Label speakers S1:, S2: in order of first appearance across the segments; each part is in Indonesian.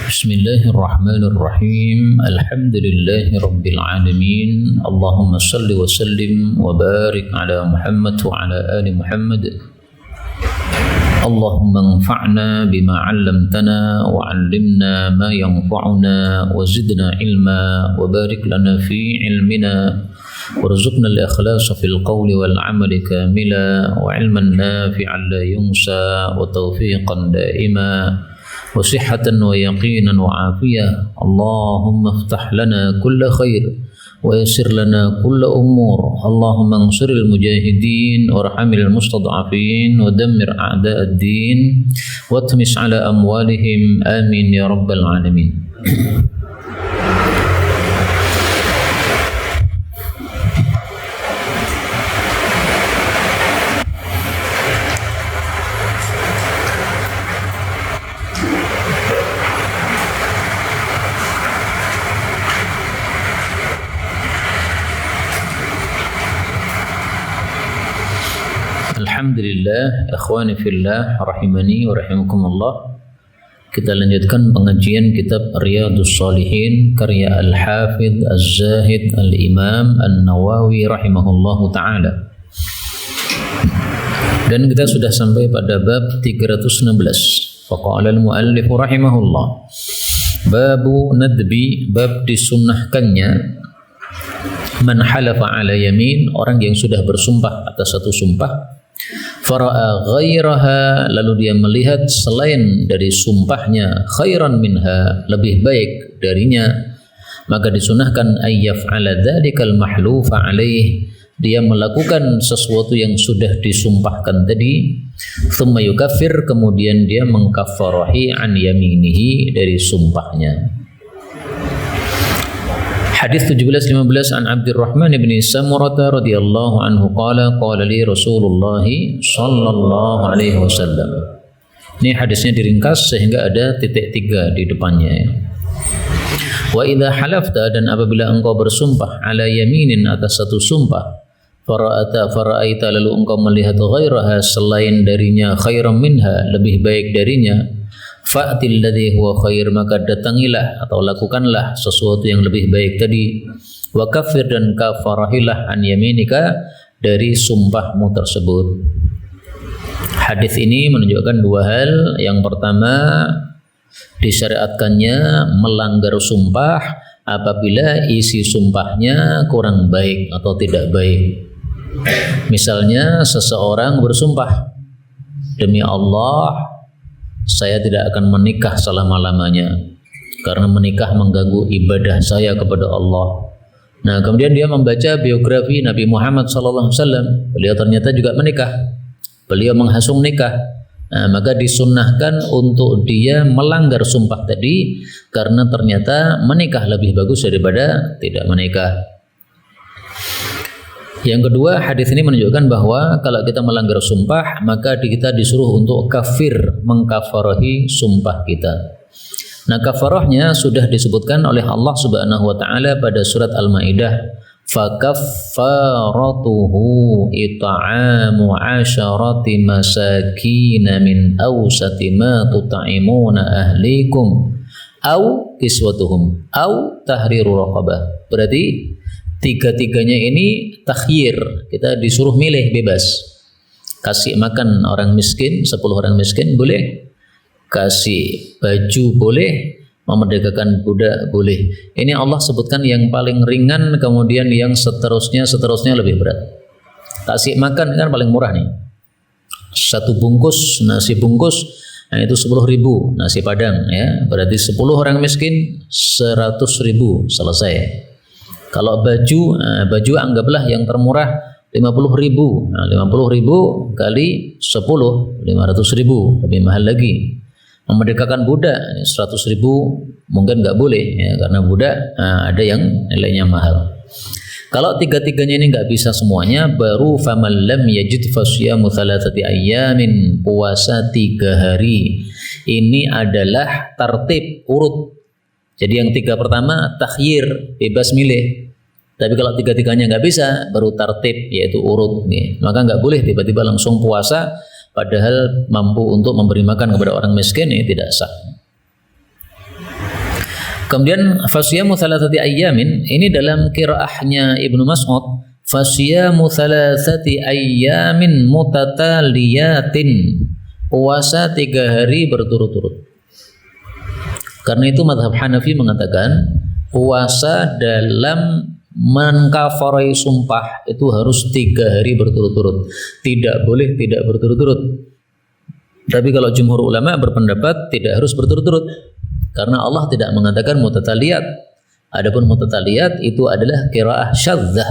S1: Bismillahirrahmanirrahim. Alhamdulillahi rabbil alamin. Allahumma salli wa sallim wa barik ala Muhammad wa ala ali Muhammad. Allahumma anfa'na bima 'allamtana wa 'allimna ma yanfa'una wa zidna ilma wa barik lana fi ilmina warzuqna al-ikhlasa fil qawli wal 'amali kamila wa 'ilman nafi'an la yunsa wa tawfiqan daima wa sihhatan wa yaqinan wa afiyah. Allahumma iftah lana kulla khair wa yassir lana kulla umur. Allahumma ansuril mujahidin warhamil mustad'afin wa dammir a'da'ad din wa tmis ala amwalihim amin ya rabbal alamin. Alhamdulillah, ikhwani fillah, rahimani wa rahimakumullah. Kita lanjutkan pengajian kitab Riyadhus Shalihin karya Al-Hafidh Az-Zahid Al-Imam An-Nawawi rahimahullahu ta'ala. Dan kita sudah sampai pada bab 316. Faqala al-muallif rahimahullah, babu nadbi, bab disunnahkannya man halafa ala yamin, orang yang sudah bersumpah atas satu sumpah, fara'a ghairaha, lalu dia melihat selain dari sumpahnya, khairan minha, lebih baik darinya, maka disunahkan ayyaf'ala dzakal mahlufa alaih, dia melakukan sesuatu yang sudah disumpahkan tadi, thumma yukaffir, kemudian dia mengkafarahi an yaminihi, dari sumpahnya. Hadis 17-15 an Abdurrahman bin Samurah radhiyallahu anhu qala qala li Rasulullah sallallahu alaihi wasallam. Ini hadisnya diringkas sehingga ada titik 3 di depannya. Wa idza halafta, dan apabila engkau bersumpah ala yaminin, atas satu sumpah, fara'aita, lalu engkau melihat ghairaha, selain darinya, khairan minha, lebih baik darinya, fa'til ladzi huwa khair, maka datangilah atau lakukanlah sesuatu yang lebih baik tadi, wa kafir, dan kafarahilah an yaminika, dari sumpahmu tersebut. Hadis ini menunjukkan dua hal. Yang pertama, disyariatkannya melanggar sumpah apabila isi sumpahnya kurang baik atau tidak baik. Misalnya seseorang bersumpah, demi Allah saya tidak akan menikah selama-lamanya karena menikah mengganggu ibadah saya kepada Allah. Nah, kemudian dia membaca biografi Nabi Muhammad SAW. Beliau ternyata juga menikah. Beliau menghasung nikah. Nah, maka disunnahkan untuk dia melanggar sumpah tadi karena ternyata menikah lebih bagus daripada tidak menikah. Yang kedua, hadis ini menunjukkan bahwa kalau kita melanggar sumpah, maka kita disuruh untuk kafir, mengkafarahi sumpah kita. Nah, kafarahnya sudah disebutkan oleh Allah Subhanahu wa taala pada surat Al-Maidah, fakaffaratuhu it'amu 'asharati masakin min awsati ma tut'imuna ahlikum au kiswatuhum au tahriru raqabah. Berarti tiga-tiganya ini takhyir, kita disuruh milih bebas. Kasih makan orang miskin, 10 orang miskin boleh, kasih baju boleh, memerdekakan budak boleh. Ini Allah sebutkan yang paling ringan, kemudian yang seterusnya lebih berat. Kasih makan kan paling murah nih, 1 bungkus nasi bungkus, nah itu 10.000 nasi padang ya, berarti 10 orang miskin 100.000 selesai. Kalau baju anggaplah yang termurah 50.000. Nah, 50.000 kali 10, 500.000, lebih mahal lagi. Memerdekakan budak 100.000 mungkin nggak boleh ya, karena budak ada yang nilainya mahal. Kalau tiga-tiganya ini nggak bisa semuanya, baru faman lam yajid fasyamu thalathati ayyamin, puasa 3 hari. Ini adalah tartib, urut. Jadi yang 3 pertama takhyir, bebas milih. Tapi kalau tiga-tiganya nggak bisa, baru tartib, yaitu urut. Maka nggak boleh tiba-tiba langsung puasa, padahal mampu untuk memberi makan kepada orang miskin, ini tidak sah. Kemudian fasiyamu thalathati ayyamin, ini dalam qiraahnya Ibnu Mas'ud, fasiyamu thalathati ayyamin mutataliyatin, puasa 3 hari berturut-turut. Karena itu mazhab Hanafi mengatakan puasa dalam mengkafarai sumpah itu harus 3 hari berturut-turut, tidak boleh tidak berturut-turut. Tapi kalau jumhur ulama berpendapat tidak harus berturut-turut, karena Allah tidak mengatakan mutataliyat. Adapun mutataliyat itu adalah qiraah syadzah.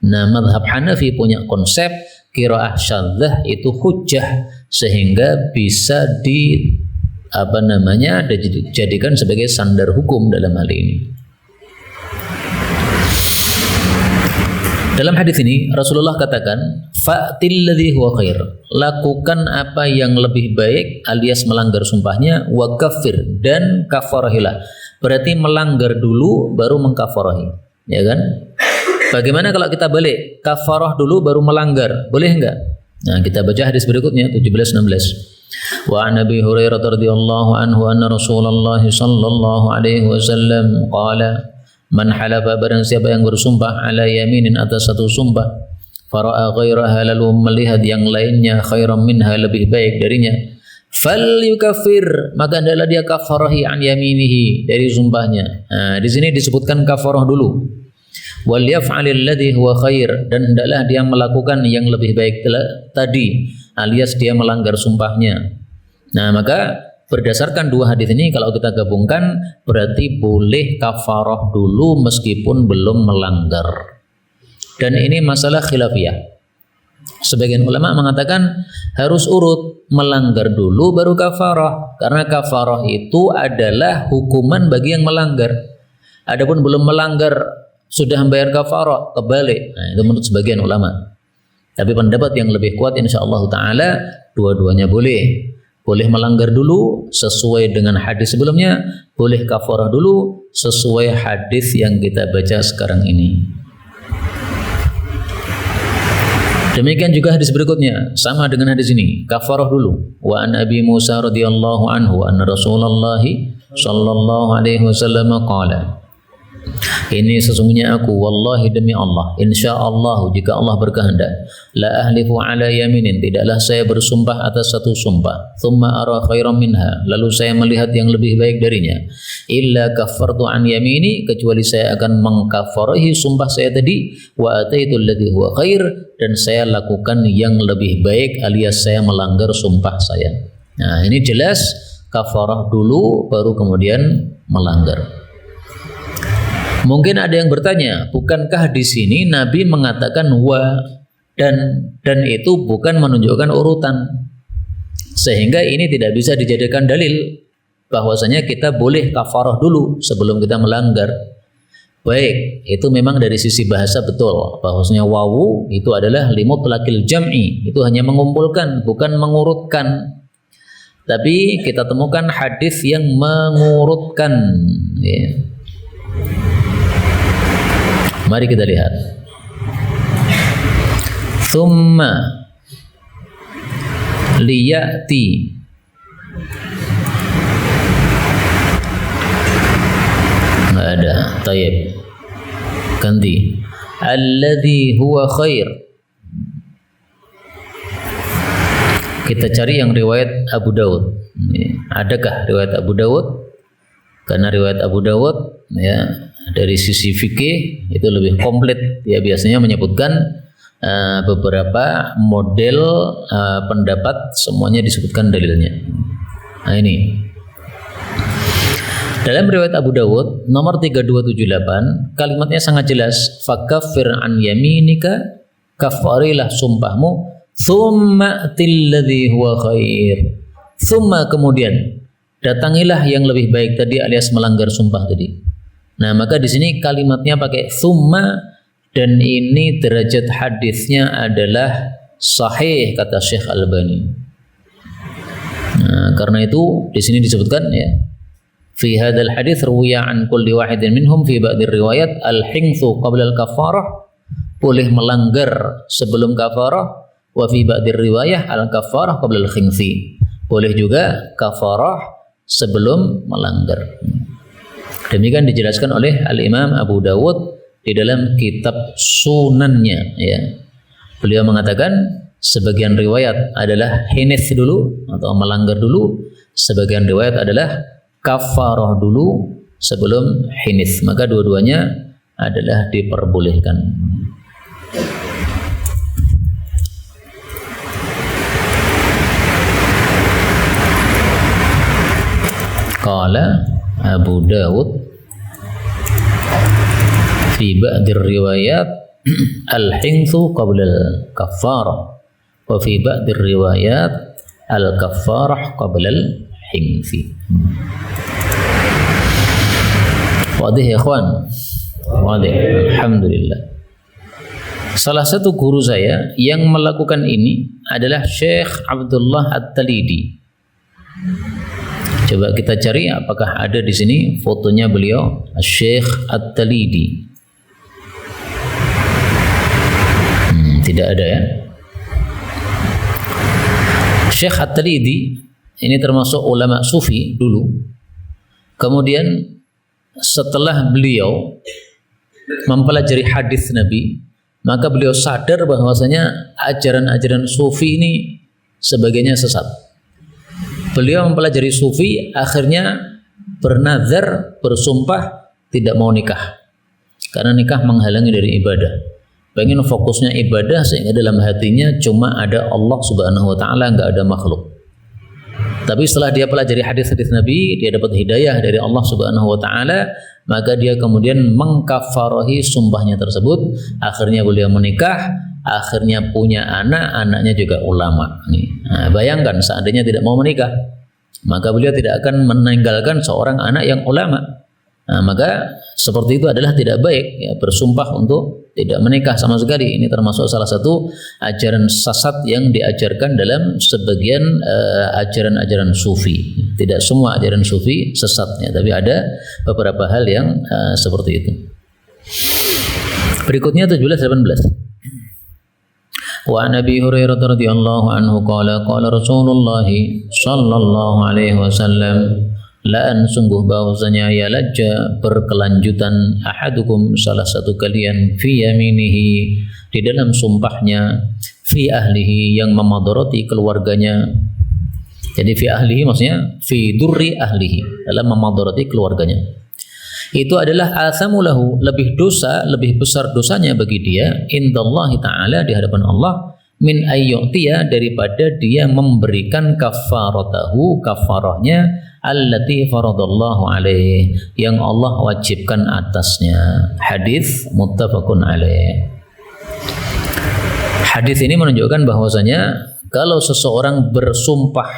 S1: Nah, mazhab Hanafi punya konsep qiraah syadzah itu hujjah, sehingga bisa dijadikan sebagai sandar hukum dalam hal ini. Dalam hadis ini Rasulullah katakan, fa'til ladzi huwa khair, lakukan apa yang lebih baik alias melanggar sumpahnya, wa kafir, dan kafarahilah. Berarti melanggar dulu baru mengkafarahi, ya kan? Bagaimana kalau kita balik, kafarah dulu baru melanggar, boleh enggak? Nah, kita baca hadis berikutnya 17-16. Wa an Abi Hurairah radhiyallahu anhu anna Rasulullah sallallahu alaihi wasallam qala, man halafa, barang siapa yang bersumpah, ala yaminin, atas satu sumpah, fara'a ghairaha, lalu melihat yang lainnya, khairan minha, lebih baik darinya, fal yukafir, maka hendaklah dia kafarahi an yaminihi, dari sumpahnya. Nah, di sini disebutkan kafarah dulu. Wal yaf'alil ladzi huwa khair, dan hendaklah dia melakukan yang lebih baik tadi, alias dia melanggar sumpahnya. Nah, maka berdasarkan 2 hadis ini kalau kita gabungkan berarti boleh kafarah dulu meskipun belum melanggar. Dan ini masalah khilafiyah. Sebagian ulama mengatakan harus urut, melanggar dulu baru kafarah, karena kafarah itu adalah hukuman bagi yang melanggar. Adapun belum melanggar sudah membayar kafarah, kebalik. Nah, itu menurut sebagian ulama. Tapi pendapat yang lebih kuat insyaallah taala dua-duanya boleh. Boleh melanggar dulu sesuai dengan hadis sebelumnya, boleh kafarah dulu sesuai hadis yang kita baca sekarang ini. Demikian juga hadis berikutnya, sama dengan hadis ini, kafarah dulu. Wa an Abi Musa radhiyallahu anhu anna Rasulullah sallallahu alaihi wasallam qala, ini sesungguhnya aku, wallahi demi Allah, insyaallah jika Allah berkehendak, la ahlifu ala yaminin, tidaklah saya bersumpah atas satu sumpah, thumma ara khairan minha, lalu saya melihat yang lebih baik darinya, illa kafartu an yamini, kecuali saya akan mengkafarahi sumpah saya tadi, wa ataitu alladhi huwa khair, dan saya lakukan yang lebih baik alias saya melanggar sumpah saya. Nah, ini jelas kafarah dulu baru kemudian melanggar. Mungkin ada yang bertanya, bukankah di sini Nabi mengatakan wa dan itu bukan menunjukkan urutan, sehingga ini tidak bisa dijadikan dalil bahwasanya kita boleh kafarah dulu sebelum kita melanggar. Baik, itu memang dari sisi bahasa betul bahwasanya wawu itu adalah limutlaqil jam'i, itu hanya mengumpulkan bukan mengurutkan. Tapi kita temukan hadis yang mengurutkan, ya. Mari kita lihat. Thumma liyati, nggak ada. Tayyib, ganti alladhi huwa khair. Kita cari yang riwayat Abu Dawud. Adakah riwayat Abu Dawud? Karena riwayat Abu Dawud, ya, dari sisi fikih itu lebih komplit. Ya, biasanya menyebutkan beberapa model pendapat, semuanya disebutkan dalilnya. Nah, ini dalam riwayat Abu Dawud nomor 3278, kalimatnya sangat jelas, fakaffir an yaminika, kafarilah sumpahmu, thumma tilladzi huwa khair, thumma, kemudian datangilah yang lebih baik tadi alias melanggar sumpah tadi. Nah, maka di sini kalimatnya pakai thumma, dan ini derajat hadisnya adalah sahih kata Syekh Albani. Nah, karena itu di sini disebutkan, ya, fi hadzal hadits ruwiya an kulli wahidin minhum fi ba'd riwayat al-hingthu qabla al-kafarah, boleh melanggar sebelum kafarah, wa fi ba'd riwayah al-kafarah qabla al-hingthi, boleh juga kafarah sebelum melanggar. Demikian dijelaskan oleh Al-Imam Abu Dawud di dalam kitab Sunannya, ya. Beliau mengatakan sebagian riwayat adalah hinith dulu atau melanggar dulu, sebagian riwayat adalah kafarah dulu sebelum hinith. Maka dua-duanya adalah diperbolehkan. Qala Abu Dawud fi ba'dir riwayat al-hinthu qabla al-kaffarah wa fi ba'dir riwayat al-kaffarah qabla al-hinthi. Wadih ya ikhwan? Wadih, alhamdulillah. Salah satu guru saya yang melakukan ini adalah Syekh Abdullah At-Talidi. Coba kita cari apakah ada di sini fotonya beliau, Syekh At-Talidi. Tidak ada, ya. Syekh At-Talidi ini termasuk ulama sufi dulu. Kemudian setelah beliau mempelajari hadis Nabi, maka beliau sadar bahwasanya ajaran-ajaran sufi ini sebagainya sesat. Beliau mempelajari sufi, akhirnya bernazar, bersumpah tidak mau nikah karena nikah menghalangi dari ibadah. Pengen fokusnya ibadah sehingga dalam hatinya cuma ada Allah Subhanahu wa taala, enggak ada makhluk. Tapi setelah dia pelajari hadis-hadis Nabi, dia dapat hidayah dari Allah Subhanahu wa taala, maka dia kemudian mengkafarahi sumpahnya tersebut. Akhirnya beliau menikah, akhirnya punya anak, anaknya juga ulama. Nah, bayangkan seandainya tidak mau menikah, maka beliau tidak akan meninggalkan seorang anak yang ulama. Nah, maka seperti itu adalah tidak baik, ya, bersumpah untuk tidak menikah sama sekali. Ini termasuk salah satu ajaran sesat yang diajarkan dalam sebagian ajaran-ajaran sufi. Tidak semua ajaran sufi sesatnya, tapi ada beberapa hal yang seperti itu. Berikutnya 17-18. Wa Nabi Hurairah radhiyallahu anhu qala qala Rasulullah sallallahu alaihi wasallam, la'an sungguh bahwasanya ya lajja berkelanjutan ahadukum salah satu kalian fi yaminihi di dalam sumpahnya, fi ahlihi yang memadarati keluarganya. Jadi fi ahlihi maksudnya fi durri ahlihi, dalam memadarati keluarganya. Itu adalah athamu lahu, lebih dosa, lebih besar dosanya bagi dia indallahi ta'ala, di hadapan Allah, min ayyu'tiya, daripada dia memberikan kafaratahu, kafarahnya, allati faradallahu alaih, yang Allah wajibkan atasnya. Hadis muttafaqun alaih. Hadis ini menunjukkan bahwasanya kalau seseorang bersumpah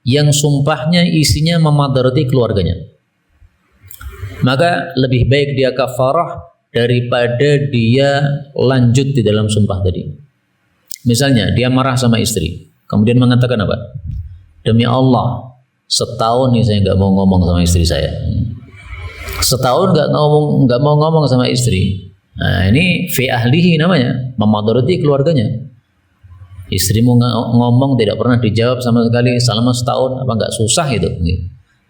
S1: yang sumpahnya isinya memadarati keluarganya, maka lebih baik dia kafarah daripada dia lanjut di dalam sumpah tadi. Misalnya dia marah sama istri, kemudian mengatakan apa? Demi Allah, setahun nih saya nggak mau ngomong sama istri saya. Setahun nggak mau ngomong sama istri. Nah, ini fi ahlihi namanya, memadarati keluarganya. Istrimu ngomong tidak pernah dijawab sama sekali selama setahun, apa nggak susah itu?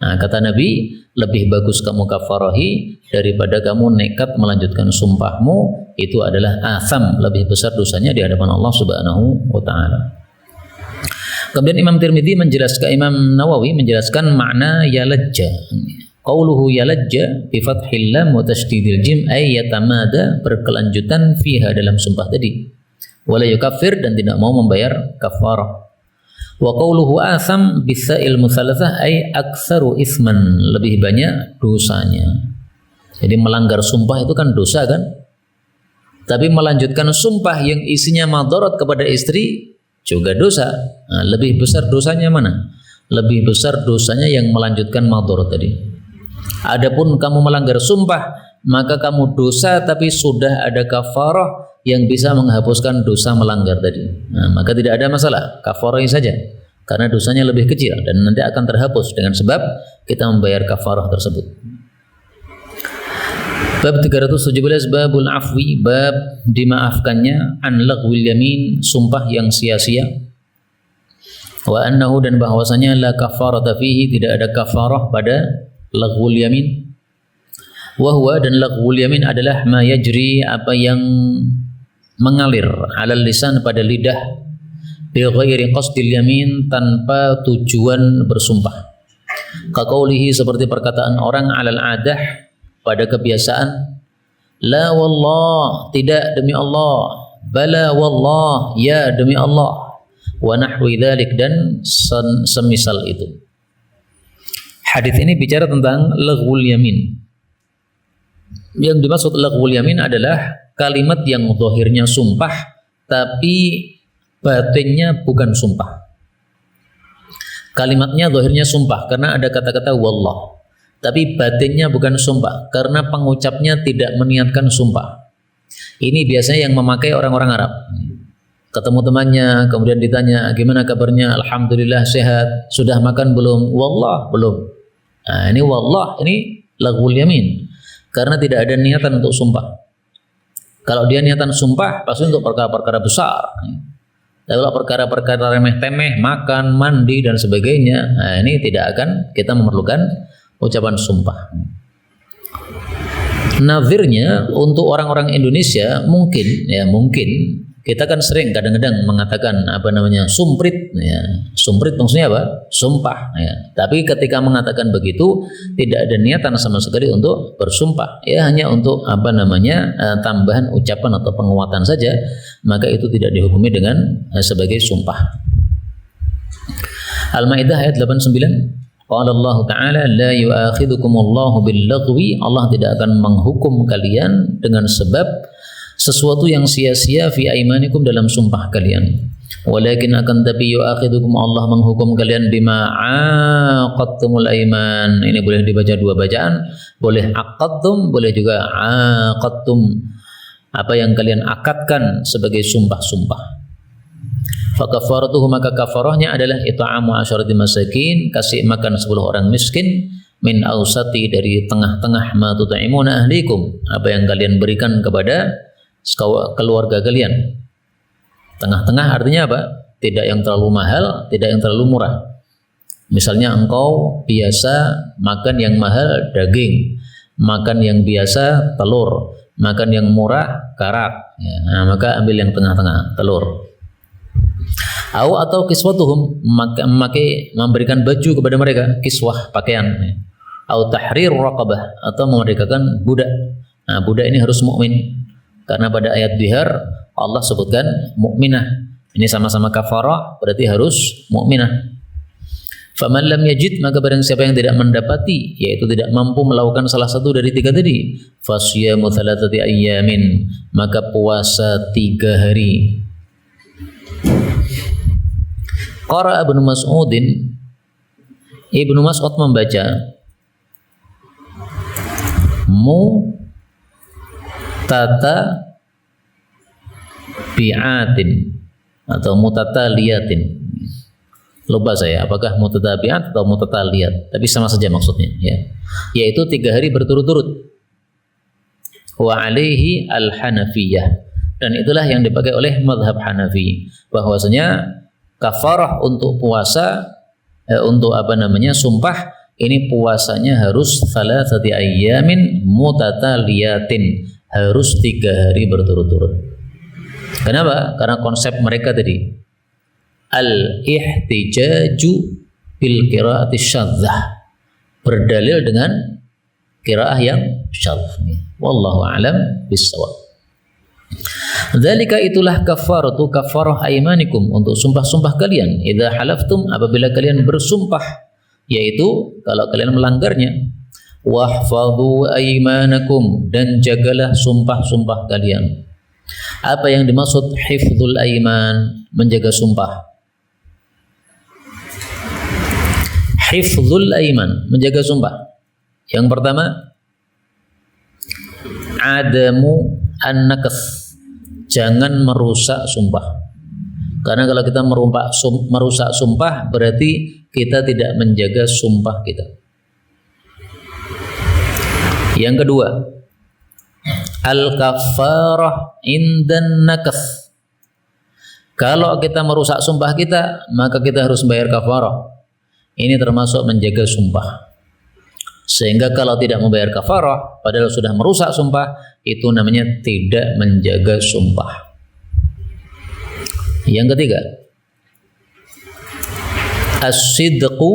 S1: Nah, kata Nabi, lebih bagus kamu kafarahi daripada kamu nekat melanjutkan sumpahmu. Itu adalah atham, lebih besar dosanya di hadapan Allah Subhanahu wa taala. Kemudian Imam Tirmidzi menjelaskan, Imam Nawawi menjelaskan makna yalajja. Qauluhu yalajja bi fathil lam wa tasydidil jim ay yatamada, berkelanjutan fiha dalam sumpah tadi. Wala yukaffir, dan tidak mau membayar kafarah. Wa qauluhu atham bisa'il mutsalatsah ay aktsaru isman, lebih banyak dosanya. Jadi melanggar sumpah itu kan dosa kan? Tapi melanjutkan sumpah yang isinya madarat kepada istri juga dosa. Nah, lebih besar dosanya mana? Lebih besar dosanya yang melanjutkan madarat tadi. Adapun kamu melanggar sumpah, maka kamu dosa tapi sudah ada kafarah yang bisa menghapuskan dosa melanggar tadi. Nah, maka tidak ada masalah, kafarahi saja, karena dosanya lebih kecil dan nanti akan terhapus dengan sebab kita membayar kafarah tersebut. Bab 317, babul afwi, bab dimaafkannya an laghwil yamin, sumpah yang sia-sia. Wa annahu, dan bahwasanya la kafarata fihi, tidak ada kafarah pada laghwul yamin. Wahwa dan laghwul yamin adalah ma yajri, apa yang mengalir, alal lisan pada lidah, bi ghairi qasdil yamin, tanpa tujuan bersumpah. Kaqaulihi, seperti perkataan orang, alal adah, pada kebiasaan, la wallah, tidak demi Allah, bala wallah, ya demi Allah, wa nahwi dzalik, dan semisal itu. Hadis ini bicara tentang laghwul yamin. Yang dimaksud laghwul yamin adalah kalimat yang zahirnya sumpah tapi batinnya bukan sumpah. Kalimatnya zahirnya sumpah karena ada kata-kata wallah, tapi batinnya bukan sumpah karena pengucapnya tidak meniatkan sumpah. Ini biasanya yang memakai orang-orang Arab. Ketemu temannya, kemudian ditanya, gimana kabarnya? Alhamdulillah sehat. Sudah makan belum? Wallah belum. Nah, ini wallah, ini laghwul yamin karena tidak ada niatan untuk sumpah. Kalau dia niatan sumpah pasti untuk perkara-perkara besar. Kalau perkara-perkara remeh-temeh, makan, mandi dan sebagainya, nah ini tidak akan kita memerlukan ucapan sumpah. Nazirnya untuk orang-orang Indonesia mungkin kita kan sering kadang-kadang mengatakan sumprit, ya. Sumprit maksudnya apa? Sumpah, ya. Tapi ketika mengatakan begitu tidak ada niatan sama sekali untuk bersumpah, ya hanya untuk tambahan ucapan atau penguatan saja, maka itu tidak dihukumi dengan sebagai sumpah. Al-Maidah ayat 89. Qala Allah Ta'ala, la yu'akhidukumullahu bil-laghwi, Allah tidak akan menghukum kalian dengan sebab sesuatu yang sia-sia fi aimanikum, dalam sumpah kalian. Walakin akan tapi yu'akhidukum, Allah menghukum kalian bima aqadtumul aiman. Ini boleh dibaca dua bacaan, boleh aqadtum, boleh juga aqadtum. Apa yang kalian akadkan sebagai sumpah-sumpah. Fa kafaratuhu, maka kafarahnya adalah it'amu asyarati masakin, kasih makan 10 orang miskin, min ausati, dari tengah-tengah ma tut'imuna ahlikum, apa yang kalian berikan kepada keluarga kalian. Tengah-tengah artinya apa? Tidak yang terlalu mahal, tidak yang terlalu murah. Misalnya engkau biasa makan yang mahal daging, makan yang biasa telur, makan yang murah karak, ya, nah, maka ambil yang tengah-tengah, telur. Atau kiswatuhum, memberikan baju kepada mereka, kiswah, pakaian. Au tahrir raqabah, atau memerdekakan budak. Nah, budak ini harus mukmin. Karena pada ayat Bihar Allah sebutkan mukminah. Ini sama-sama kafarah, berarti harus mukminah. Faman lam yajid, maka barang siapa yang tidak mendapati, yaitu tidak mampu melakukan salah satu dari 3 tadi, fasyamu thalathati ayyamin, maka puasa 3 hari. Qara Ibnu Mas'udin, Ibnu Mas'ud membaca mutatabi'atin atau mutataliyatin. Lupa saya apakah mutatabi'at atau mutataliyat, tapi sama saja maksudnya, ya. Yaitu 3 hari berturut-turut. Wa alaihi al-Hanafiyah, dan itulah yang dipakai oleh mazhab Hanafi, bahwasanya kafarah untuk puasa sumpah ini puasanya harus thalathati ayyamin mutataliyatin, harus 3 hari berturut-turut. Kenapa? Karena konsep mereka tadi al-ihtijaju bil qiraati syadzah, berdalil dengan qiraah yang syadz. Wallahu a'lam bissawab. Dzalika, itulah kafaratu, kafarah aimanikum, untuk sumpah-sumpah kalian. Idza halaftum, apabila kalian bersumpah, yaitu kalau kalian melanggarnya. Wahfadhu aimanakum, dan jagalah sumpah-sumpah kalian. Apa yang dimaksud hifdzul aiman, menjaga sumpah? Hifdzul aiman, menjaga sumpah. Yang pertama, adamu an-naqs, jangan merusak sumpah. Karena kalau kita merusak sumpah, berarti kita tidak menjaga sumpah kita. Yang kedua, al-kafarah indan naqs. Kalau kita merusak sumpah kita, maka kita harus bayar kafarah. Ini termasuk menjaga sumpah. Sehingga kalau tidak membayar kafarah padahal sudah merusak sumpah, itu namanya tidak menjaga sumpah. Yang ketiga, as-sidqu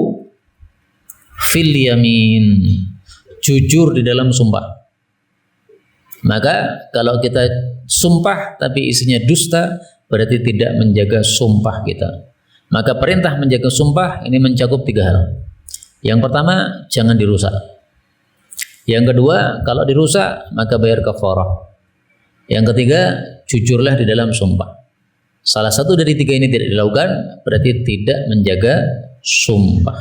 S1: fil yamin, jujur di dalam sumpah. Maka kalau kita sumpah tapi isinya dusta, berarti tidak menjaga sumpah kita. Maka perintah menjaga sumpah ini mencakup 3 hal. Yang pertama, jangan dirusak. Yang kedua, kalau dirusak maka bayar kafarah. Yang ketiga, jujurlah di dalam sumpah. Salah satu dari 3 ini tidak dilakukan, berarti tidak menjaga sumpah.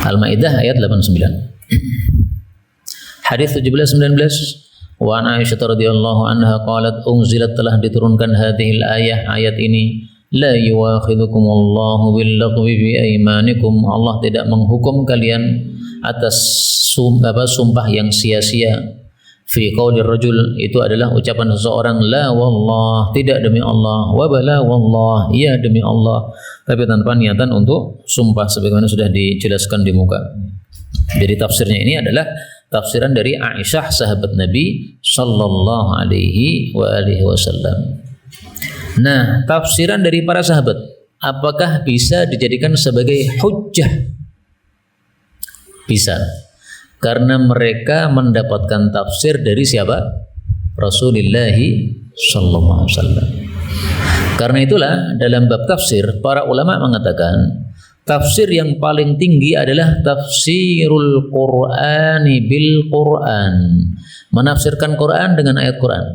S1: Al-Maidah ayat 89. Hadis 17-19. Wa an Aisyah radhiyallahu anha qalat unzilat, telah diturunkan hadhil ayat ini, la yu'akhidhukumullahu bil-laghwi bi aymanikum, Allah tidak menghukum kalian atas sumpah yang sia-sia. Fi qaulir rajul, itu adalah ucapan seseorang, la wallah, tidak demi Allah, wa bala wallah, ya demi Allah, tapi tanpa niatan untuk sumpah sebagaimana sudah dijelaskan di muka. Jadi tafsirnya ini adalah tafsiran dari Aisyah sahabat Nabi sallallahu alaihi wa alihi wasallam. Nah, tafsiran dari para sahabat apakah bisa dijadikan sebagai hujjah? Bisa. Karena mereka mendapatkan tafsir dari siapa? Rasulullah sallallahu alaihi wasallam. Karena itulah dalam bab tafsir para ulama mengatakan tafsir yang paling tinggi adalah tafsirul Qur'ani bil Qur'an, menafsirkan Quran dengan ayat Quran.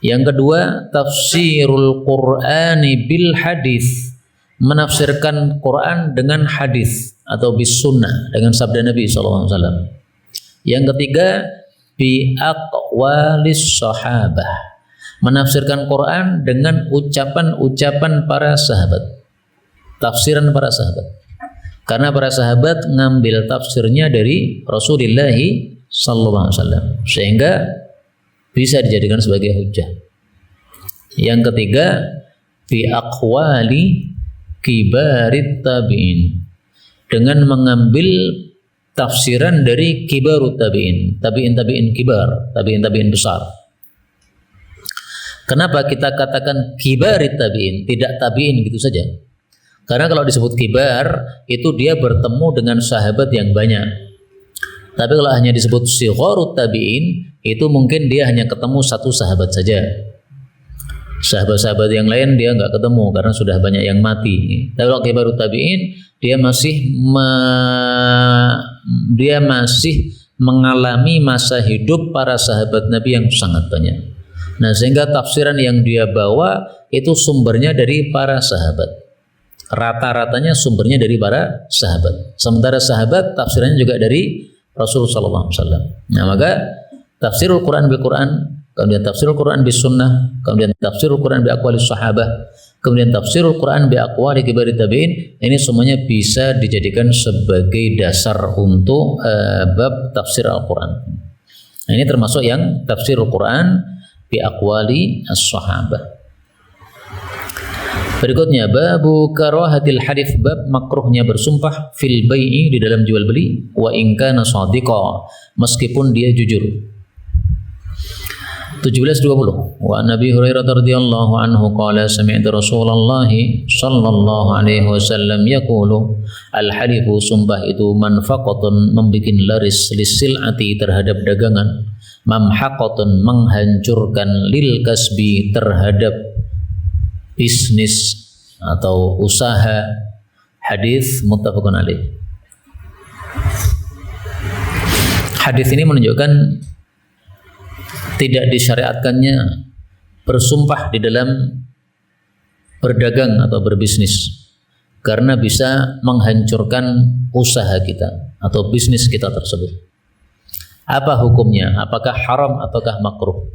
S1: Yang kedua, tafsirul Qur'ani bil hadis, menafsirkan Quran dengan hadis atau bis sunnah, dengan sabda Nabi SAW. Yang ketiga, bi aqwalis sahabah, menafsirkan Quran dengan ucapan-ucapan para sahabat, tafsiran para sahabat. Karena para sahabat ngambil tafsirnya dari Rasulullah SAW, sehingga bisa dijadikan sebagai hujjah. Yang ketiga, bi aqwali kibarit tabi'in, dengan mengambil tafsiran dari kibarut tabi'in, tabi'in kibar, tabi'in besar. Kenapa kita katakan kibarit tabi'in, tidak tabi'in gitu saja? Karena kalau disebut kibar, itu dia bertemu dengan sahabat yang banyak. Tapi kalau hanya disebut sigharut tabi'in, itu mungkin dia hanya ketemu satu sahabat saja. Sahabat-sahabat yang lain dia nggak ketemu karena sudah banyak yang mati. Tapi kalau kibarut tabi'in, dia masih mengalami masa hidup para sahabat Nabi yang sangat banyak. Nah, sehingga tafsiran yang dia bawa itu sumbernya dari para sahabat. Rata-ratanya sumbernya dari para sahabat. Sementara sahabat tafsirannya juga dari Rasulullah SAW. Nah, maka tafsirul Quran bil Quran, kemudian tafsirul Quran bis sunnah, kemudian tafsirul Quran bi aqwalis sahabah, kemudian tafsirul Quran bi aqwali kibarit tabi'in, ini semuanya bisa dijadikan sebagai dasar untuk bab tafsir Al-Quran. Nah, ini termasuk yang tafsirul Quran bi aqwali as-sahabah. Berikutnya, babu karahatil hadits, bab makruhnya bersumpah fil bai'i, di dalam jual beli, wa in kana shadiqa, meskipun dia jujur. 17:20. Wa Nabi Hurairah radhiyallahu anhu qala sami'tu Rasulullah sallallahu alaihi wasallam yaqulu, al-halifu, sumpah itu manfaqatun, membikin laris, lisil'ati, terhadap dagangan, mamhaqatun, menghancurkan, lil kasbi, terhadap bisnis atau usaha. Hadis muttafaqun alaih. Hadis ini menunjukkan tidak disyariatkannya bersumpah di dalam berdagang atau berbisnis, karena bisa menghancurkan usaha kita atau bisnis kita tersebut. Apa hukumnya? Apakah haram ataukah makruh?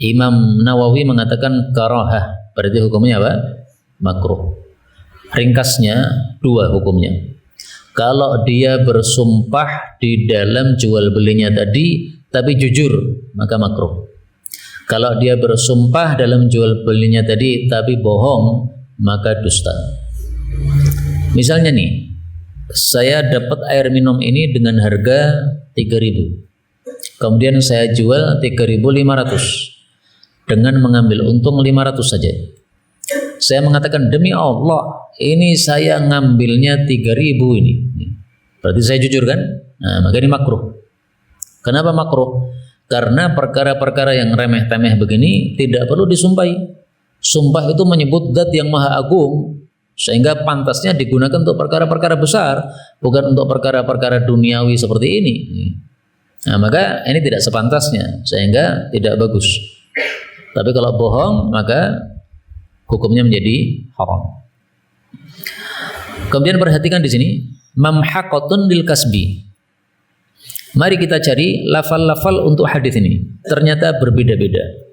S1: Imam Nawawi mengatakan karahah, berarti hukumnya apa? Makruh. Ringkasnya 2 hukumnya. Kalau dia bersumpah di dalam jual belinya tadi tapi jujur, maka makruh. Kalau dia bersumpah dalam jual belinya tadi tapi bohong, maka dusta. Misalnya nih, saya dapat air minum ini dengan harga 3.000. Kemudian saya jual 3.500 dengan mengambil untung 500 saja. Saya mengatakan demi Allah, ini saya ngambilnya 3.000 ini. Berarti saya jujur kan? Nah, maka ini makruh. Kenapa makruh? Karena perkara-perkara yang remeh-temeh begini tidak perlu disumpahi. Sumpah itu menyebut zat yang maha agung, sehingga pantasnya digunakan untuk perkara-perkara besar, bukan untuk perkara-perkara duniawi seperti ini. Nah, maka ini tidak sepantasnya, sehingga tidak bagus. Tapi kalau bohong, maka hukumnya menjadi haram. Kemudian perhatikan di sini, mamhaqatun lil kasbi. Mari kita cari lafal-lafal untuk hadis ini. Ternyata berbeda-beda.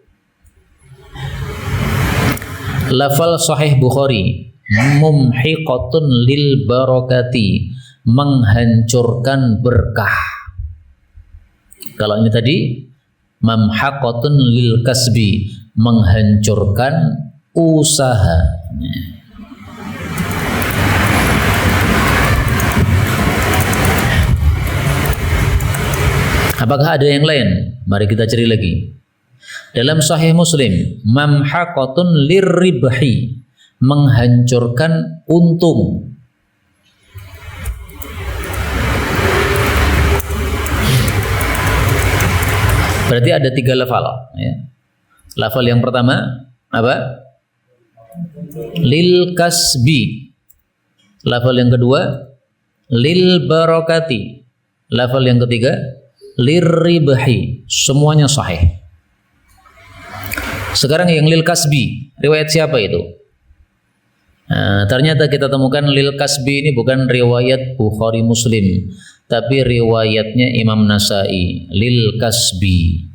S1: Lafal Sahih Bukhari, mumhiqatun lil barakati, menghancurkan berkah. Kalau ini tadi mamhaqatun lil kasbi, menghancurkan usaha. Apakah ada yang lain? Mari kita cari lagi. Dalam Sahih Muslim, mamhaqatun lirribhi, menghancurkan untung. Berarti ada 3 lafal. Ya. Lafal yang pertama apa? Lil kasbi. Lafal yang kedua lil barakati. Lafal yang ketiga lirribhi. Semuanya sahih. Sekarang yang lil kasbi, riwayat siapa itu? Nah, ternyata kita temukan lil kasbi ini bukan riwayat Bukhari Muslim, tapi riwayatnya Imam Nasai, lil kasbi.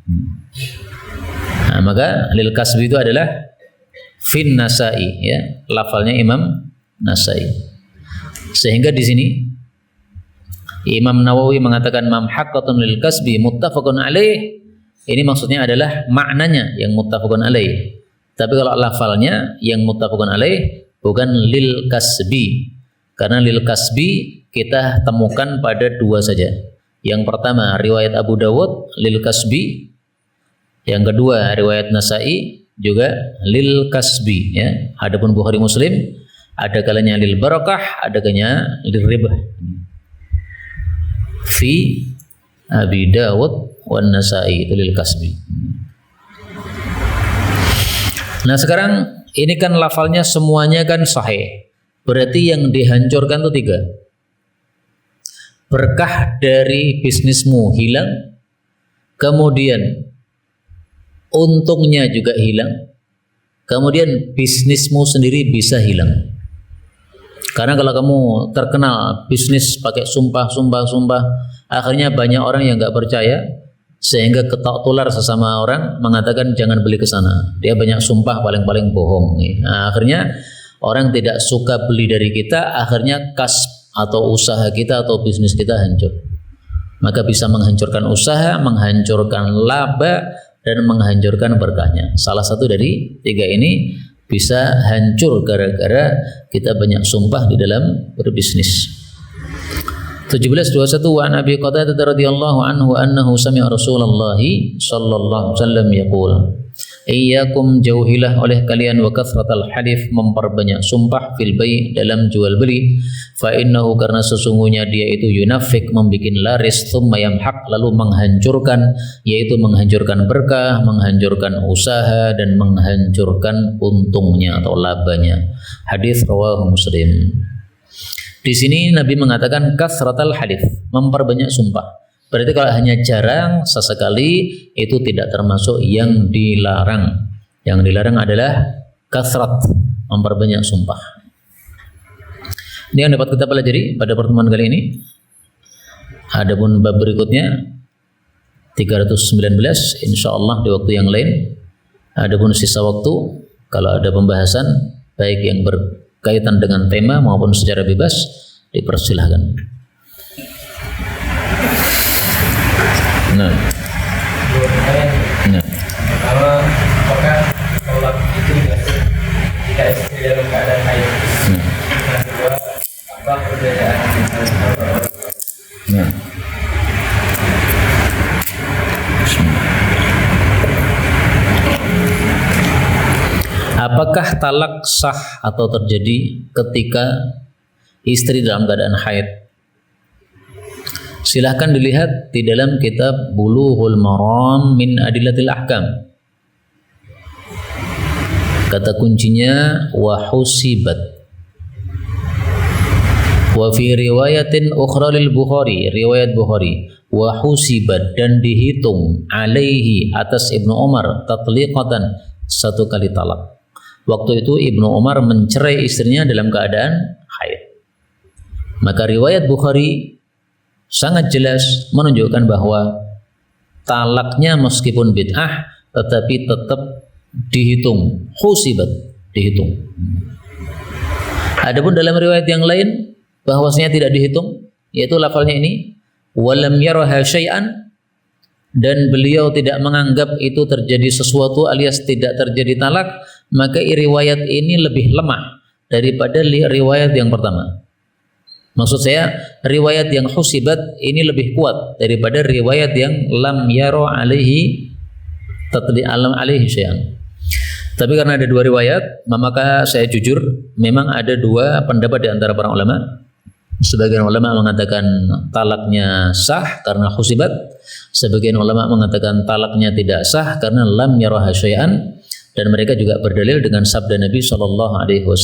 S1: Nah, maka lil kasbi itu adalah fin Nasai, ya, lafalnya Imam Nasai. Sehingga di sini Imam Nawawi mengatakan mamhaqatun lil kasbi muttafaqun alaih. Ini maksudnya adalah maknanya yang muttafaqun alaih. Tapi kalau lafalnya yang muttafaqun alaih bukan lil kasbi. Karena lil kasbi kita temukan pada 2 saja. Yang pertama riwayat Abu Dawud lil kasbi. Yang kedua riwayat Nasai juga lil kasbi, ya. Adapun Bukhari Muslim ada kalanya lil barakah, ada kalanya lil ribah. Fi Abi Dawud wan Nasai itu lil kasbi. Nah, sekarang ini kan lafalnya semuanya kan sahih. Berarti yang dihancurkan itu 3. Berkah dari bisnismu hilang, kemudian untungnya juga hilang, kemudian bisnismu sendiri bisa hilang. Karena kalau kamu terkenal bisnis pakai sumpah, akhirnya banyak orang yang nggak percaya, sehingga ketok tular sesama orang mengatakan jangan beli ke sana. Dia banyak sumpah, paling-paling bohong. Nah, akhirnya orang tidak suka beli dari kita, akhirnya kasb atau usaha kita atau bisnis kita hancur. Maka bisa menghancurkan usaha, menghancurkan laba, dan menghancurkan berkahnya. Salah satu dari 3 ini bisa hancur gara-gara kita banyak sumpah di dalam berbisnis. 17:21 wa Nabi Qatadah radhiyallahu anhu annahu sami'a Rasulullah sallallahu alaihi wasallam yaqul iyyakum jauhilah oleh kalian wa kathratal halif, memperbanyak sumpah fil bai' dalam jual beli, fa innahu karena sesungguhnya dia itu yunafik, membikin laris, thumma yamhaq lalu menghancurkan, yaitu menghancurkan berkah, menghancurkan usaha, dan menghancurkan untungnya atau labanya. Hadis rawahu Muslim. Di sini Nabi mengatakan kasratal halif, memperbanyak sumpah. Berarti kalau hanya jarang sesekali itu tidak termasuk yang dilarang. Yang dilarang adalah kasrat, memperbanyak sumpah. Ini yang dapat kita pelajari pada pertemuan kali ini. Adapun bab berikutnya 319 insyaallah di waktu yang lain. Adapun sisa waktu kalau ada pembahasan baik yang berkaitan dengan tema maupun secara bebas dipersilahkan. Nah.
S2: Pertama, apakah sholat itu jika istri dalam keadaan haid?
S1: Apakah talak sah atau terjadi ketika istri dalam keadaan haid? Silahkan dilihat di dalam kitab Bulughul Maram min Adillatil Ahkam. Kata kuncinya wa husibat. Wa fi riwayatin ukhra lil Bukhari, riwayat Bukhari, wa husibat, dan dihitung alaihi, atas Ibnu Umar, tatliqatan, satu kali talak. Waktu itu Ibnu Umar mencerai istrinya dalam keadaan haid. Maka riwayat Bukhari sangat jelas menunjukkan bahwa talaknya meskipun bid'ah tetapi tetap dihitung, husibat, dihitung. Adapun dalam riwayat yang lain bahwasanya tidak dihitung, yaitu lafalnya ini walam yaraha syai'an, dan beliau tidak menganggap itu terjadi sesuatu alias tidak terjadi talak, maka riwayat ini lebih lemah daripada riwayat yang pertama. Maksud saya riwayat yang husibat ini lebih kuat daripada riwayat yang lam yara alaihi tatli alam alaihi syai'an. Tapi karena ada dua riwayat, maka saya jujur memang ada dua pendapat di antara para ulama. Sebagian ulama mengatakan talaknya sah karena husibat, sebagian ulama mengatakan talaknya tidak sah karena lam yaraha syai'an, dan mereka juga berdalil dengan sabda Nabi SAW.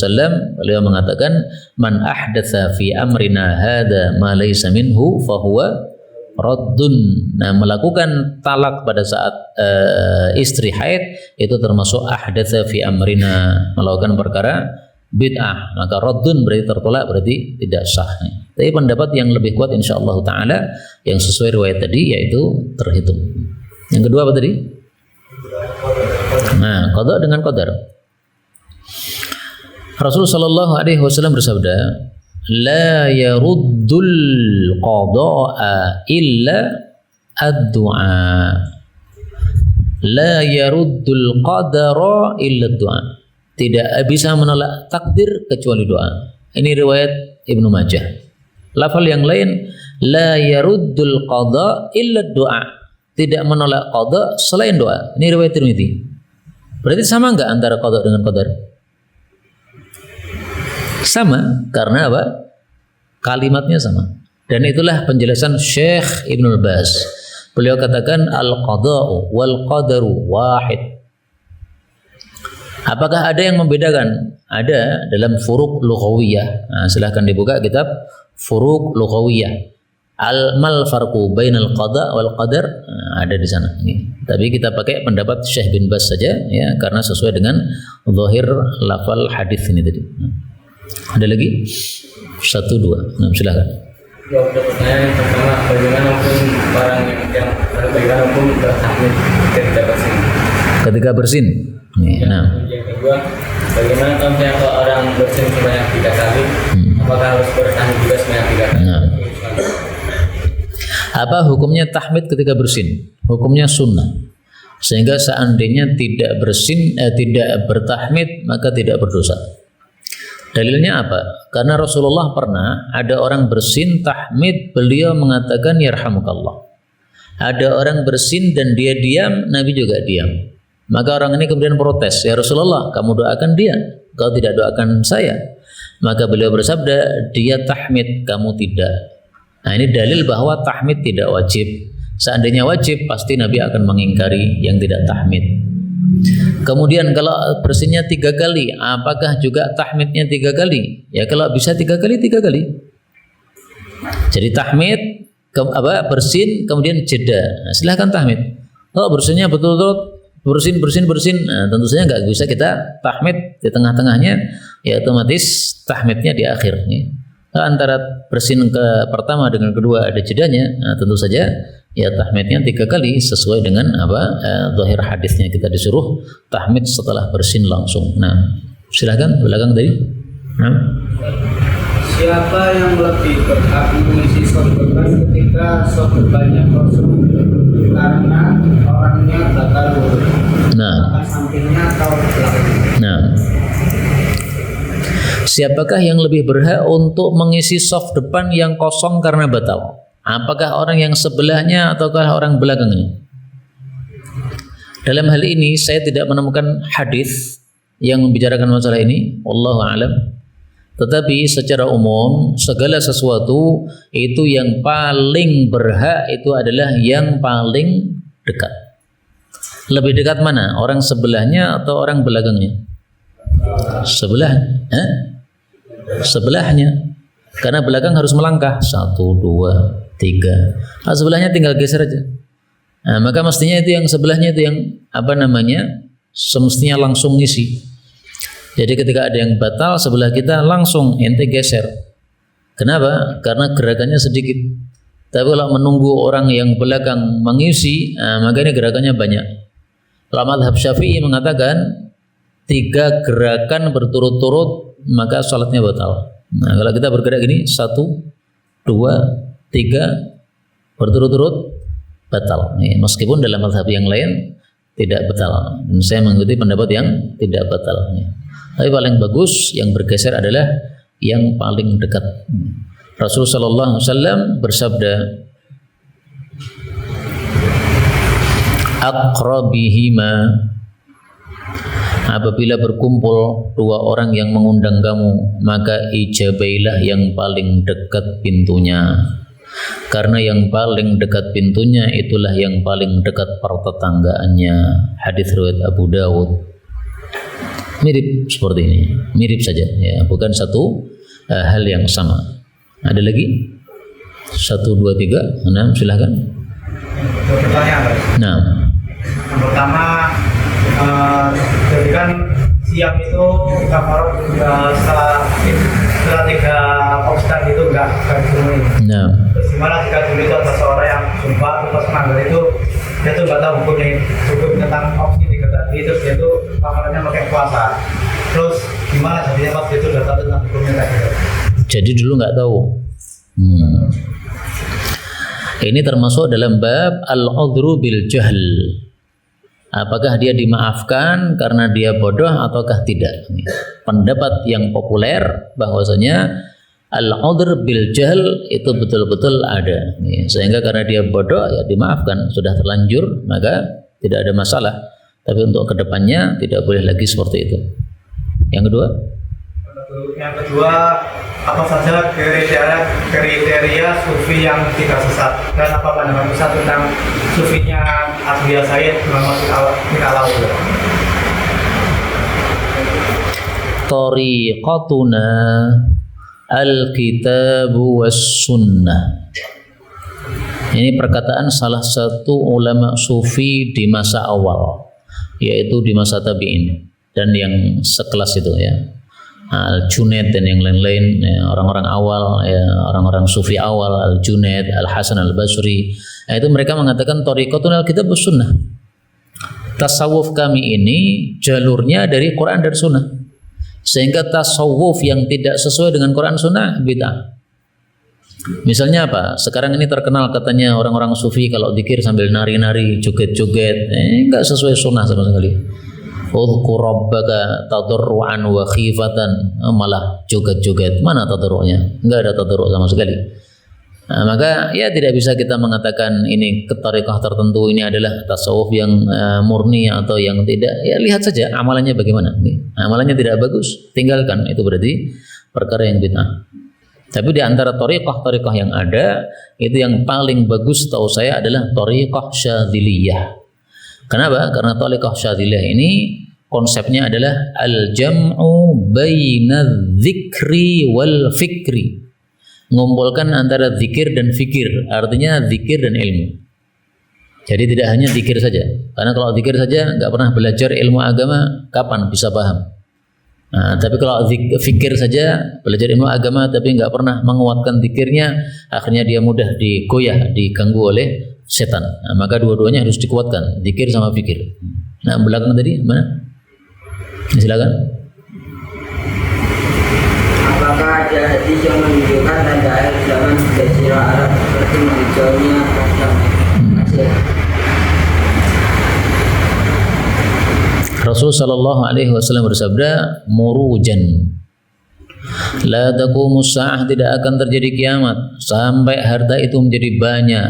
S1: Beliau mengatakan man ahdatsa fi amrina hadza ma laysa minhu fahuwa raddun. Nah, melakukan talak pada saat istri haid itu termasuk ahdatsa fi amrina, melakukan perkara bid'ah, maka raddun berarti tertolak, berarti tidak sah. Tapi pendapat yang lebih kuat insyaallah taala yang sesuai riwayat tadi yaitu terhitung. Yang kedua apa tadi? Nah, qada dengan qadar. Rasulullah sallallahu alaihi wasallam bersabda, la yaruddul qada'a illa ad-du'a. La yaruddul qadara illa ad-du'a. Tidak bisa menolak takdir kecuali doa. Ini riwayat Ibnu Majah. Lafal yang lain, la yaruddul qada illa ad-du'a. Tidak menolak qada selain doa. Ini riwayat Tirmidzi. Berarti sama enggak antara qada dengan qadar? Sama, karena apa? Kalimatnya sama. Dan itulah penjelasan Syekh Ibnul Baz. Beliau katakan al-qada'u wal qadaru wahid. Apakah ada yang membedakan? Ada dalam furuq lughawiyah. Nah, silahkan dibuka kitab furuq lughawiyah. Mal farqu bainal qada wal qadar, ada di sana. Tapi kita pakai pendapat Syekh bin Baz saja ya, karena sesuai dengan zahir lafal hadis ini tadi. Ada lagi? 1, 2. Nah, silakan.
S2: Jawab pertanyaan yang pertama, bagaimana hukum barang yang bagaimana hukum bertahmid ketika bersin?
S1: Ketika bersin. Nah.
S2: Yang kedua, bagaimana kalau orang bersin sebanyak 3 kali, apakah harus bertahmid juga sebanyak 3 kali?
S1: Nah. Apa hukumnya tahmid ketika bersin? Hukumnya sunnah. Sehingga seandainya tidak bersin, tidak bertahmid, maka tidak berdosa. Dalilnya apa? Karena Rasulullah pernah ada orang bersin tahmid, beliau mengatakan yarhamukallah. Ada orang bersin dan dia diam, Nabi juga diam. Maka orang ini kemudian protes, ya Rasulullah, kamu doakan dia, kau tidak doakan saya. Maka beliau bersabda, dia tahmid, kamu tidak. Nah, ini dalil bahwa tahmid tidak wajib. Seandainya wajib, pasti Nabi akan mengingkari yang tidak tahmid. Kemudian kalau bersinnya 3 kali, apakah juga tahmidnya 3 kali? Ya kalau bisa 3 kali, 3 kali. Jadi tahmid, bersin, kemudian jeda. Nah, silahkan tahmid. Kalau bersinnya betul-betul bersin, nah, tentu saja nggak bisa kita tahmid di tengah-tengahnya, ya otomatis tahmidnya di akhir. Antara bersin ke pertama dengan kedua ada jedanya, nah, tentu saja ya tahmidnya 3 kali sesuai dengan zahir hadisnya, kita disuruh tahmid setelah bersin langsung. Nah, silakan belakang tadi. Nah.
S2: Siapa yang lebih berhak mengisi sholat bebas ketika sholat banyak kosong karena orangnya bakal sampingnya atau belakang? Nah.
S1: Siapakah yang lebih berhak untuk mengisi saf depan yang kosong karena batal? Apakah orang yang sebelahnya ataukah orang belakangnya? Dalam hal ini saya tidak menemukan hadis yang membicarakan masalah ini, wallahu alam. Tetapi secara umum segala sesuatu itu yang paling berhak itu adalah yang paling dekat. Lebih dekat mana? Orang sebelahnya atau orang belakangnya? Sebelah, sebelahnya. Karena belakang harus melangkah 1, 2, 3. Nah, sebelahnya tinggal geser aja. Nah, maka mestinya itu yang sebelahnya itu yang semestinya langsung ngisi. Jadi ketika ada yang batal sebelah kita langsung ente geser. Kenapa? Karena gerakannya sedikit. Tapi kalau menunggu orang yang belakang mengisi, maka ini gerakannya banyak. Kalau mazhab Syafi'i mengatakan 3 gerakan berturut-turut maka salatnya batal. Nah, kalau kita bergerak gini 1, 2, 3 berturut-turut batal. Nih, meskipun dalam mazhab yang lain tidak batal. Dan saya mengikuti pendapat yang tidak batal. Tapi paling bagus yang bergeser adalah yang paling dekat. Rasulullah sallallahu alaihi wasallam bersabda, "Aqrabihima," apabila berkumpul 2 orang yang mengundang kamu, maka ijabailah yang paling dekat pintunya. Karena yang paling dekat pintunya itulah yang paling dekat pertetanggaannya. Hadis riwayat Abu Dawud. Mirip seperti ini, mirip saja ya, bukan satu hal yang sama. Ada lagi? 1, 2, 3, 6, silahkan. Nah,
S3: yang pertama, jadi kan siang itu kafarat setelah 3 Pakistan itu enggak dipenuhi.
S1: nah,
S3: Terus gimana jika dulu itu ada seorang yang jumpa atau melanggar itu, dia tuh nggak tahu hukum tentang opsi 3 tadi, terus dia tuh kafaratnya pakai puasa. Terus gimana jadinya pas dia tuh udah tahu tentang hukumnya tadi?
S1: jadi dulu nggak tahu. Ini termasuk dalam bab al-udhru bil jahl. Apakah dia dimaafkan karena dia bodoh ataukah tidak? Pendapat yang populer bahwasanya al-udhr bil jahl itu betul-betul ada. Sehingga karena dia bodoh ya dimaafkan, sudah terlanjur maka tidak ada masalah. Tapi untuk kedepannya tidak boleh lagi seperti itu. Yang kedua?
S3: Yang kedua, apa saja kriteria sufi yang tidak sesat, dan apa pandangan Ustaz tentang sufinya Asbiyah Said Muhammad bin Alawi?
S1: Tariqatuna al-kitabu was sunnah. Ini perkataan salah satu ulama sufi di masa awal, yaitu di masa tabi'in dan yang sekelas itu ya, Al-Junaid dan yang lain-lain ya, orang-orang awal ya, orang-orang sufi awal, Al-Junaid, Al-Hasan Al-Basri. Nah, itu mereka mengatakan tariqatun al-kitab was sunnah. Tasawuf kami ini jalurnya dari Quran dan Sunnah. Sehingga tasawuf yang tidak sesuai dengan Quran Sunnah bid'ah. Misalnya apa? Sekarang ini terkenal katanya orang-orang sufi kalau zikir sambil nari-nari, joget-joget, enggak sesuai sunnah sama sekali. Udhkur rabbaka tadarruan wa khifatan, malah joget-joget. Mana tadarru'nya? Enggak ada tadarru' sama sekali. Nah, maka ya tidak bisa kita mengatakan ini ketarikah tertentu ini adalah tasawuf yang murni atau yang tidak. Ya lihat saja amalannya bagaimana. Amalannya tidak bagus, tinggalkan. Itu berarti perkara yang bid'ah. Tapi di antara tariqah yang ada, itu yang paling bagus setahu saya adalah tariqah Syadziliyah. Kenapa? Karena tariqah Syadziliyah ini konsepnya adalah al-jam'u baina dzikri wal fikri. Mengumpulkan antara zikir dan fikir, artinya zikir dan ilmu. Jadi tidak hanya zikir saja, karena kalau zikir saja nggak pernah belajar ilmu agama, kapan bisa paham? Nah, tapi kalau fikir saja, belajar ilmu agama tapi nggak pernah menguatkan zikirnya, akhirnya dia mudah digoyah, diganggu oleh setan. Nah, maka dua-duanya harus dikuatkan, zikir sama fikir. Nah, belakang tadi mana? Silakan.
S4: Apakah ada hadis yang menunjukkan tanda air zaman Jazirah Arab seperti menghijaunya pasang pasir?
S1: Rasul sallallahu alaihi wasallam bersabda, murujan. La taqumus sa'ah, tidak akan terjadi kiamat sampai harta itu menjadi banyak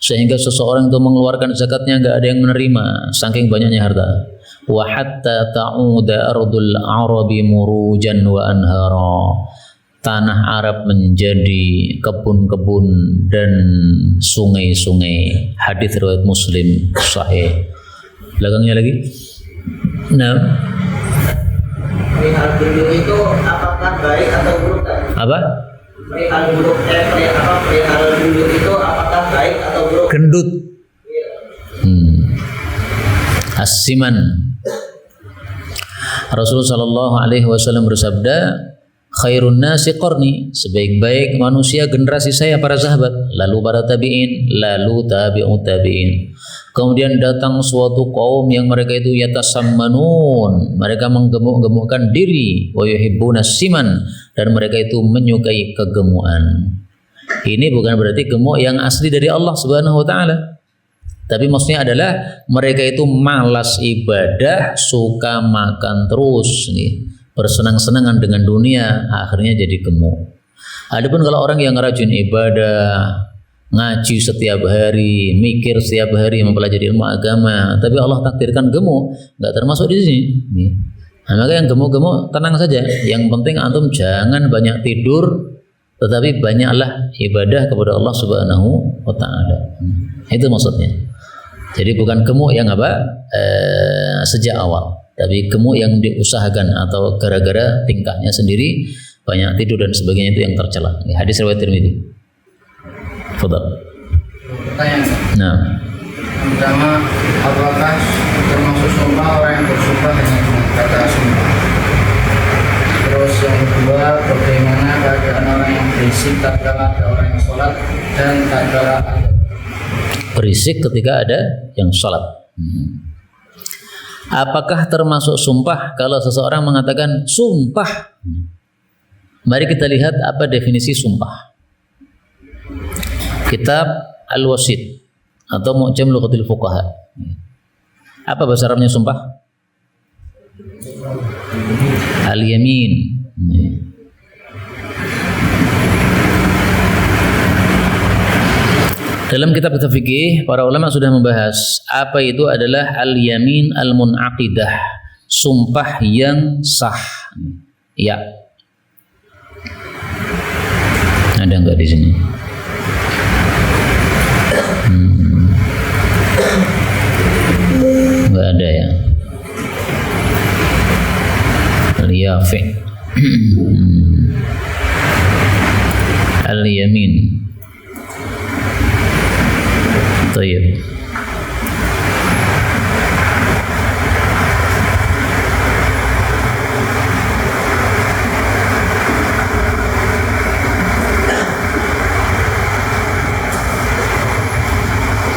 S1: sehingga seseorang itu mengeluarkan zakatnya enggak ada yang menerima saking banyaknya harta. wa hatta ta'uda ardul arabi murujan wa anhara. Tanah Arab menjadi kebun-kebun dan sungai-sungai. Hadis riwayat Muslim sahih. Belakangnya lagi. Nah,
S4: perihal gundu itu apakah baik atau buruk?
S1: apa?
S4: Perihal buruk perihal gundu itu apakah baik atau buruk?
S1: Gendut. As-siman. Rasulullah sallallahu alaihi wasallam bersabda, khairun nasi qarni, sebaik-baik manusia generasi saya para sahabat, lalu para tabi'in, lalu tabi'ut tabi'in. Kemudian datang suatu kaum yang mereka itu yatasammanun, mereka menggemuk-gemukkan diri, wa yuhibbuna siman, dan mereka itu menyukai kegemukan. Ini bukan berarti gemuk yang asli dari Allah Subhanahu wa taala. Tapi maksudnya adalah mereka itu malas ibadah, suka makan terus nih, bersenang-senangan dengan dunia, akhirnya jadi gemuk. Adapun kalau orang yang rajin ibadah, ngaji setiap hari, mikir setiap hari, mempelajari ilmu agama, tapi Allah takdirkan gemuk, nggak termasuk di sini. Nah, maka yang gemuk-gemuk tenang saja. Yang penting antum jangan banyak tidur, tetapi banyaklah ibadah kepada Allah Subhanahu wa taala. Itu maksudnya. Jadi bukan gemuk yang sejak awal, tapi gemuk yang diusahakan atau gara-gara tingkahnya sendiri, banyak tidur dan sebagainya, itu yang tercela. Hadis riwayat Tirmidzi. Fadhal.
S2: Pertanyaan.
S1: Nah,
S2: Yang pertama, apakah termasuk sumpah orang yang bersumpah dengan kata sumpah? Terus yang kedua, bagaimana keadaan orang yang berisik tatkala ada orang yang sholat dan tatkala ada
S1: berisik ketika ada yang sholat. Apakah termasuk sumpah kalau seseorang mengatakan sumpah? Mari kita lihat apa definisi sumpah. Kitab Al-Wasit atau Mu'jam Lughatil Fuqaha. Apa bahasa Arabnya sumpah? Al-yamin. Dalam kitab fikih, para ulama sudah membahas apa itu adalah al-yamin al-mun'aqidah, sumpah yang sah. Ya. Ada enggak di sini? Enggak ada ya. Al-yafi. Al-yamin. Tayyib.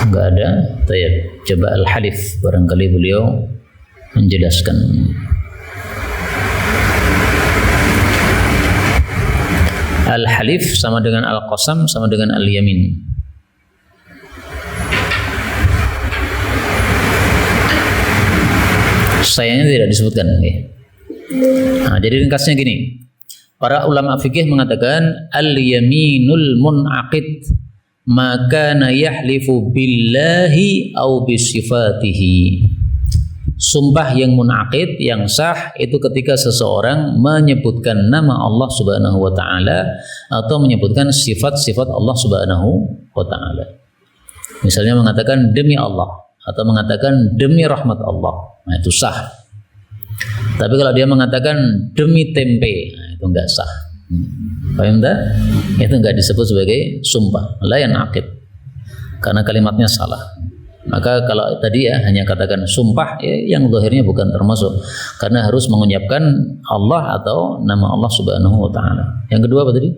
S1: Enggak ada. Tayyib. Coba al-halif, barangkali beliau menjelaskan. Al-halif sama dengan al-qasam sama dengan al-yamin. Sayangnya tidak disebutkan. Nah, jadi ringkasnya gini. Para ulama fikih mengatakan al-yaminul mun'aqid maka yahlifu billahi au bisifatihi. Sumpah yang mun'aqid, yang sah, itu ketika seseorang menyebutkan nama Allah Subhanahu wa taala atau menyebutkan sifat-sifat Allah Subhanahu wa taala. Misalnya mengatakan demi Allah atau mengatakan demi rahmat Allah, nah itu sah. Tapi kalau dia mengatakan demi tempe, nah itu enggak sah. Paham tak? Itu enggak disebut sebagai sumpah, la yanaqid, karena kalimatnya salah. Maka kalau tadi ya hanya katakan sumpah, ya, yang zahirnya bukan termasuk, karena harus mengucapkan Allah atau nama Allah Subhanahu wa taala. Yang kedua apa tadi?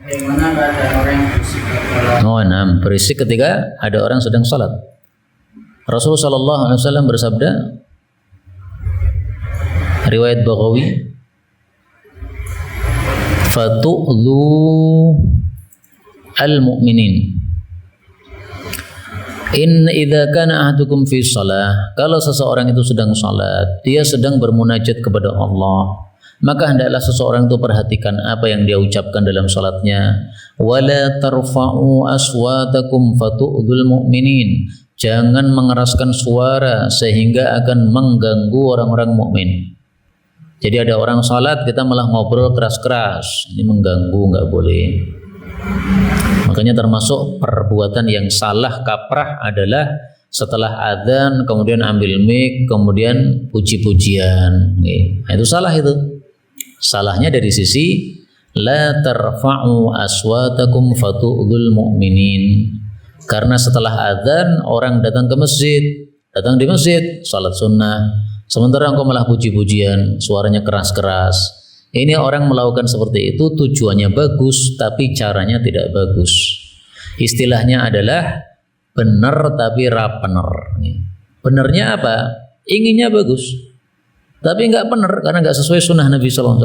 S2: bagaimana keadaan orang yang berisik tatkala
S1: Oh, nah, berisik ketika ada orang sedang salat. Rasulullah sallallahu alaihi wasallam bersabda, riwayat Baghawi, fatu'dhu al-mu'minin in idza kana ahadukum fi shalah. Kalau seseorang itu sedang salat, dia sedang bermunajat kepada Allah, maka hendaklah seseorang itu perhatikan apa yang dia ucapkan dalam salatnya. Wala tarfa'u aswatakum fatu'dhul mu'minin. Jangan mengeraskan suara sehingga akan mengganggu orang-orang mukmin. Jadi ada orang salat kita malah ngobrol keras-keras, ini mengganggu, nggak boleh. Makanya termasuk perbuatan yang salah kaprah adalah setelah adzan kemudian ambil mic kemudian puji-pujian. Nah, itu salah itu. Salahnya dari sisi la tarfa'u aswatakum fatu'dul mu'minin. Karena setelah adzan orang datang ke masjid, datang di masjid salat sunnah, sementara engkau malah puji-pujian, suaranya keras-keras. Ini orang melakukan seperti itu tujuannya bagus tapi caranya tidak bagus. Istilahnya adalah benar tapi rapener. Benernya apa? Inginnya bagus tapi nggak benar karena nggak sesuai sunnah Nabi SAW.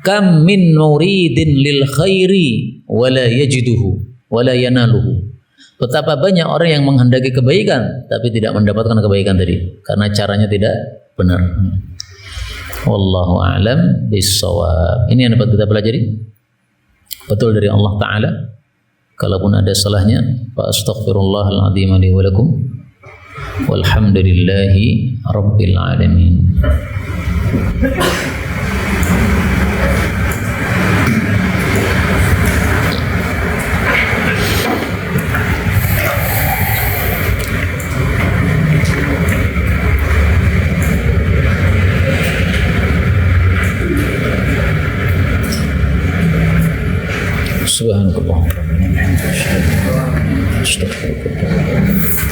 S1: Kam min muridin lil khairi wala yajiduhu wala yanaluhu. Betapa banyak orang yang menghendaki kebaikan tapi tidak mendapatkan kebaikan tadi karena caranya tidak benar. Wallahu a'lam bissawab. Ini yang dapat kita pelajari betul dari Allah Ta'ala. Kalaupun ada salahnya, fa astaghfirullahal azim li wa lakum. Walhamdulillahi rabbil alamin. Subhanallah. Astagfirullah.